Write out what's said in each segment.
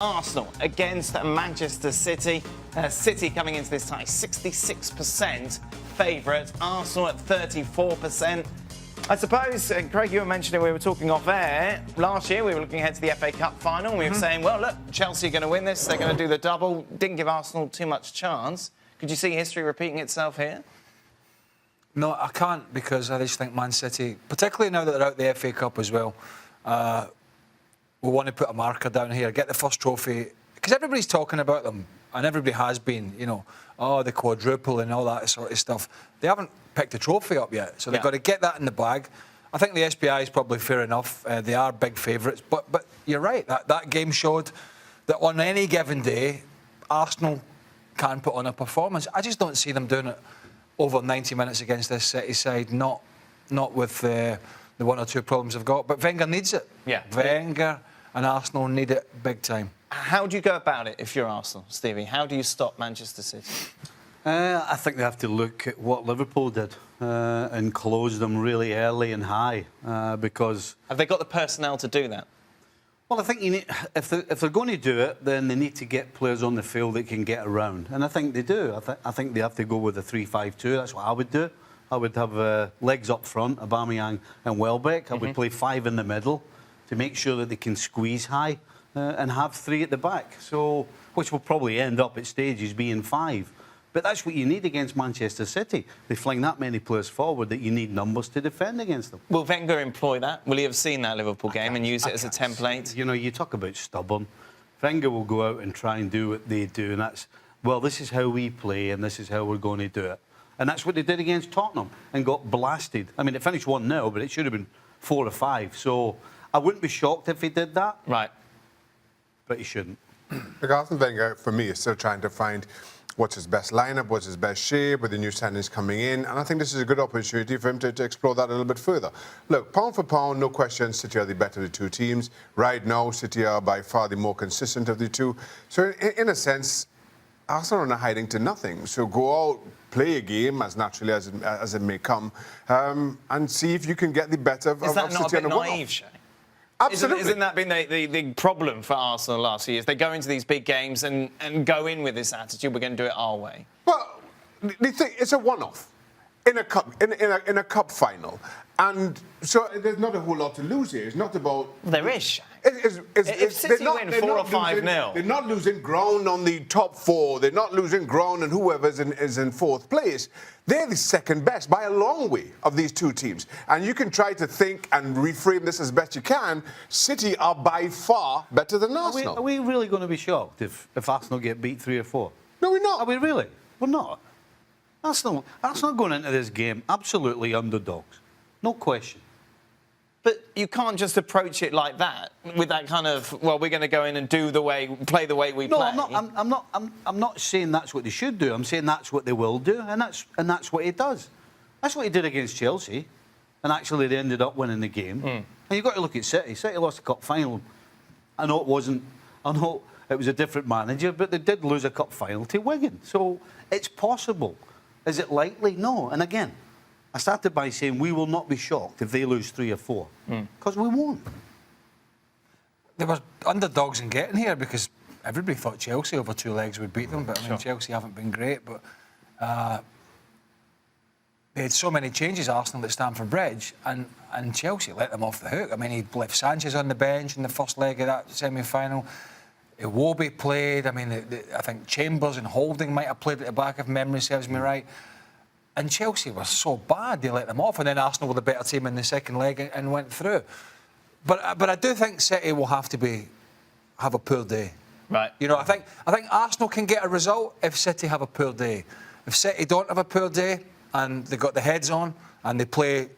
Arsenal against Manchester City. City coming into this tie 66% favourite. Arsenal at 34%. I suppose, Craig, you were mentioning, we were talking off air. Last year we were looking ahead to the FA Cup final. We were saying, well, look, Chelsea are going to win this. They're going to do the double. Didn't give Arsenal too much chance. Could you see history repeating itself here? No, I can't, because I just think Man City, particularly now that they're out the FA Cup as well, we want to put a marker down here, get the first trophy, because everybody's talking about them, and everybody has been, you know, the quadruple and all that sort of stuff. They haven't picked the trophy up yet, so they've got to get that in the bag. I think the SPI is probably fair enough. They are big favourites, but you're right, that game showed that on any given day, Arsenal can put on a performance. I just don't see them doing it over 90 minutes against this City side, not with the one or two problems they've got. But Wenger needs it. Yeah. Wenger and Arsenal need it big time. How do you go about it if you're Arsenal, Stevie? How do you stop Manchester City? I think they have to look at what Liverpool did and close them really early and high because... Have they got the personnel to do that? Well, I think you need, if they're going to do it, then they need to get players on the field that can get around. And I think they do. I think they have to go with a 3-5-2. That's what I would do. I would have legs up front, Aubameyang and Welbeck. I would play 5 in the middle to make sure that they can squeeze high and have 3 at the back. So, which will probably end up at stages being 5. But that's what you need against Manchester City. They fling that many players forward that you need numbers to defend against them. Will Wenger employ that? Will he have seen that Liverpool game and use it as a template? You know, you talk about stubborn. Wenger will go out and try and do what they do, and that's, well, this is how we play and this is how we're going to do it. And that's what they did against Tottenham and got blasted. I mean, it finished 1-0, but it should have been 4 or 5. So I wouldn't be shocked if he did that. Right. But he shouldn't. Arsene Wenger, for me, is still trying to find what's his best lineup, what's his best shape, with the new signings coming in. And I think this is a good opportunity for him to explore that a little bit further. Look, pound for pound, no question, City are the better of the two teams. Right now, City are by far the more consistent of the two. So in a sense, Arsenal are not hiding to nothing. So go out, play a game as naturally as it may come, and see if you can get the better of City. Is that not a bit naive, Shay? Absolutely. Isn't that been the problem for Arsenal last few years? They go into these big games and go in with this attitude, we're going to do it our way. Well, the thing, it's a one-off in a cup, in a cup final. And so there's not a whole lot to lose here. It's not about... There is, Shay. If City win 4 or 5-0... They're not losing ground on the top 4. They're not losing ground on whoever is in 4th place. They're the second best by a long way of these two teams. And you can try to think and reframe this as best you can. City are by far better than Arsenal. Are we really going to be shocked if Arsenal get beat 3 or 4? No, we're not. Are we really? We're not. Arsenal going into this game absolutely underdogs. No question. But you can't just approach it like that, with that kind of, well, we're going to go in and play the way we play. No, I'm not saying that's what they should do. I'm saying that's what they will do, and that's what he does. That's what he did against Chelsea, and actually they ended up winning the game. And you've got to look at City. City lost the cup final. I know it was a different manager, but they did lose a cup final to Wigan. So it's possible. Is it likely? No. And again, I started by saying we will not be shocked if they lose 3 or 4, because we won't. They were underdogs in getting here because everybody thought Chelsea over 2 legs would beat them, but I mean, Chelsea haven't been great. But they had so many changes, Arsenal, at Stamford Bridge, and Chelsea let them off the hook. I mean, he left Sanchez on the bench in the first leg of that semi-final. Iwobi played. I mean, I think Chambers and Holding might have played at the back if memory serves me right. And Chelsea were so bad, they let them off. And then Arsenal were the better team in the second leg and went through. But I do think City will have a poor day. Right. You know, I think Arsenal can get a result if City have a poor day. If City don't have a poor day and they've got the heads on and they play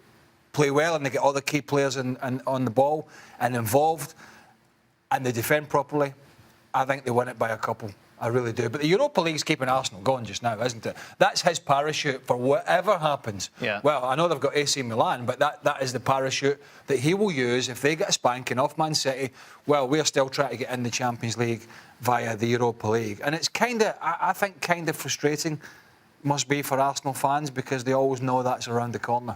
well and they get all the key players on the ball and involved and they defend properly, I think they win it by a couple. I really do. But the Europa League's keeping Arsenal going just now, isn't it? That's his parachute for whatever happens. Yeah. Well, I know they've got AC Milan, but that is the parachute that he will use if they get a spanking off Man City. Well, we're still trying to get in the Champions League via the Europa League. And it's I think, kind of frustrating, must be for Arsenal fans, because they always know that's around the corner.